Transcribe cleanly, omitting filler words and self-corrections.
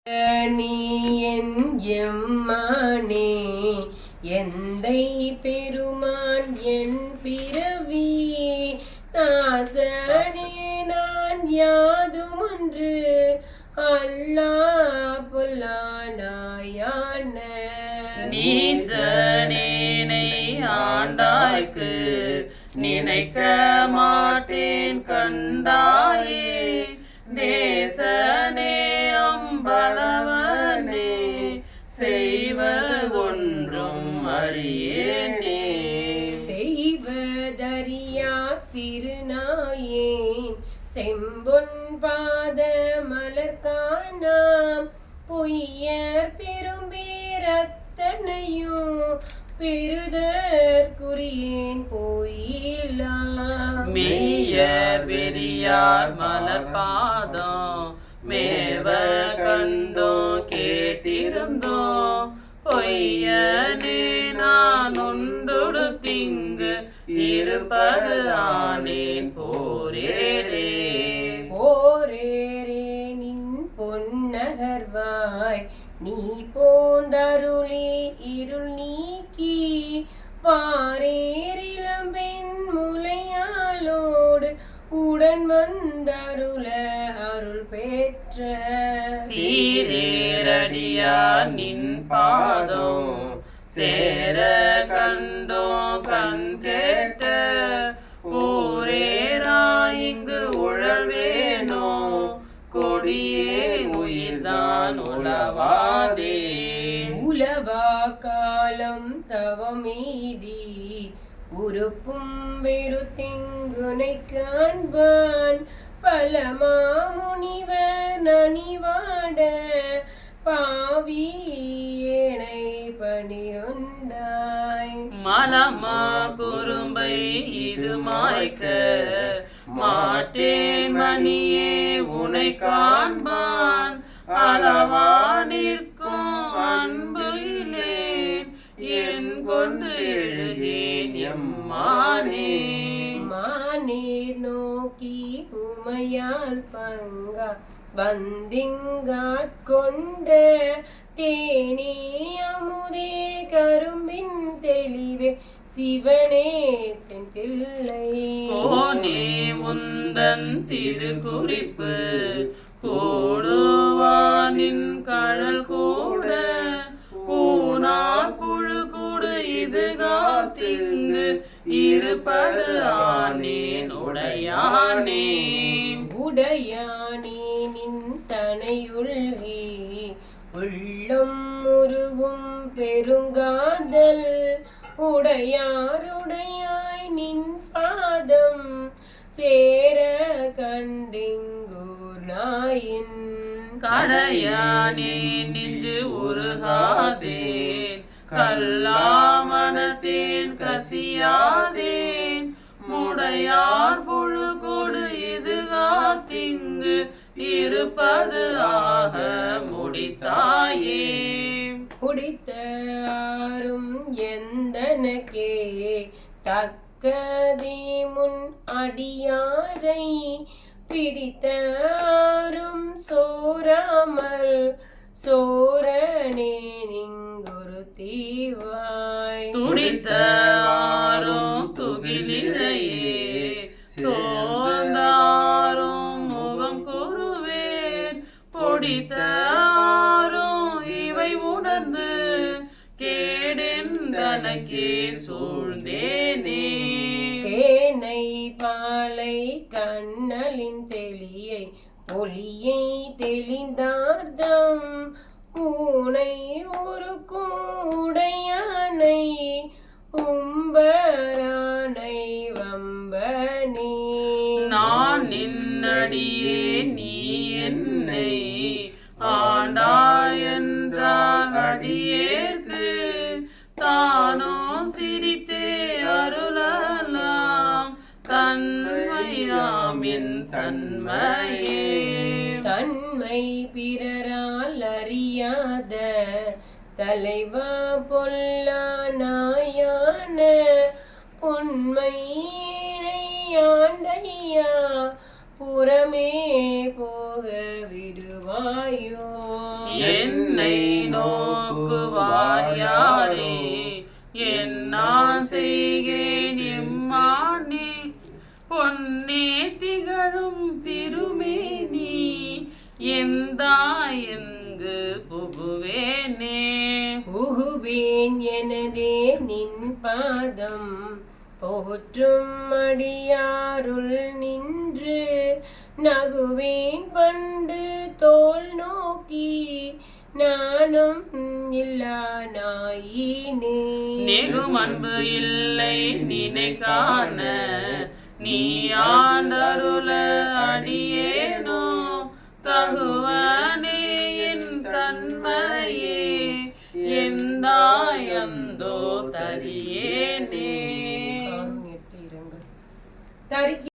நீ என் எம்மானே எந்தை பெருமான் என் பிறவி நாசனே நான் யாதுமன்று அல்லாஹ் பொல்லானாயான நீசனேனை ஆண்டாய்க்கு நினைக்க மாட்டேன் கண்டாயே நேசனே அம்பலவனே செய்வது ஒன்றும் அறியேனே செய்வதறியா சிறுநாயேன் செம்பொன் பாத மலர்காணாம் பொய்யர் பெரும்பேரத்தனையும் பெருதற்குரியேன் போயிலாம் மெய்யர் வெறியார் மலர்பாதம் மேவ கண்டோ கேட்டிருந்தோ பொய்யனே நான் உண்டுடு திங்கு இருப்பது ஆனேன் போரேரே போரேரே நின் பொன்னகர்வாய் நீ போந்தருளி இருள் நீக்கி வாரேரிளம்பெண் முலையாளோடு உடன் வந்தருள அருள் பெற்ற சீரேரடியார் நின் பாதம் சேர கண்டோ கண் கேட்ட ஊரேரா இங்கு உழல்வேனோ கொடியே உயிர்தான் உளவாதே உலவா காலம் தவமீதி உறுப்பும் வெறுத்திங்குனை காண்பான் பலமாமுனிவர் நனிவாட பாவியேனை பணியுண்டாய் மலமா குறும்பை இது மாய்க்க மாட்டேன் மணியே உனை காண்பான் அளவா நிற்கும் அன்பு இல்லேன் என் கொண்டு எழுகேன் எம்மானே மானீர் நோக்கி உமையால் பங்கா வந்திங்காட்கொண்ட தேனே அமுதே கரும்பின் தெளிவே சிவனே தென் தில்லை கோனே உந்தன் திரு குறிப்பு கூடுவானின் கழல் கூட பூனா புழு கூடு இது காத்திங்கு இருப்பது ஆனேன் உடையானே உடையானே நின் தனையுள்கி உள்ளம் முருகும் பெருங்காதல் உடையாருடையாய் நின் பாதம் சேர கண்டிங்கூர் நாயின் கடையானே நின்று உருகாதேன் கல்லாமனத்தேன் கசியாதேன் முடையார் புழு கொடு இது காத்திங்கு இருப்பது ஆக முடித்தாயே குடித்த ஆறும் எந்தனக்கே தக்கதே முன் அடியாரை பிடித்த ஆறும் சோராமல் சோரனே நிங்கொரு தீவாய் துடித்த ஆறும் துகிலிரையே சோர்ந்தாரும் முகம் கூறுவேன் பொடித்த ஆறும் இவை உணர்ந்து கேடெந்தனக்கே சூழ்ந்தேனே தேனை பாலை கண்ணலின் தெளியை ஒளியை தெளிந்தார்தம் ஊனை ஒருக்கும் உடையானை உம்பரானை வம்பனே நான் நின்னடியே நீ என்னை ஆண்டாய் என்றால் அடியேற்கு தானோ சிரித்தே அருளலாம் தன்மையாமின் தன்மையே தன்மை பிறரால் அறியாத தலைவா பொல்லானாயான உண்மையினை ஆண்டையா புறமே போக விடுவாயோ என்னை நோக்குவார் யாரே என் நான் செய்கேன் எம்மானே பொன்னே திகழும் திருமேனி எந்தாய் எங்கு புகுவேனே புகுவேன் எனதே நின் பாதம் போற்றும் அடியாருள் நின்று நகுவேன் பண்டு தோல் நோக்கி நானும் இல்லா நாயினே நெகும் அன்பு இல்லை நினைக்கான நீ ஆண்டருள அடியேனோ தகுவனே என் தன்மையே எந்தாயந்தோ தரியேனே தரிக்க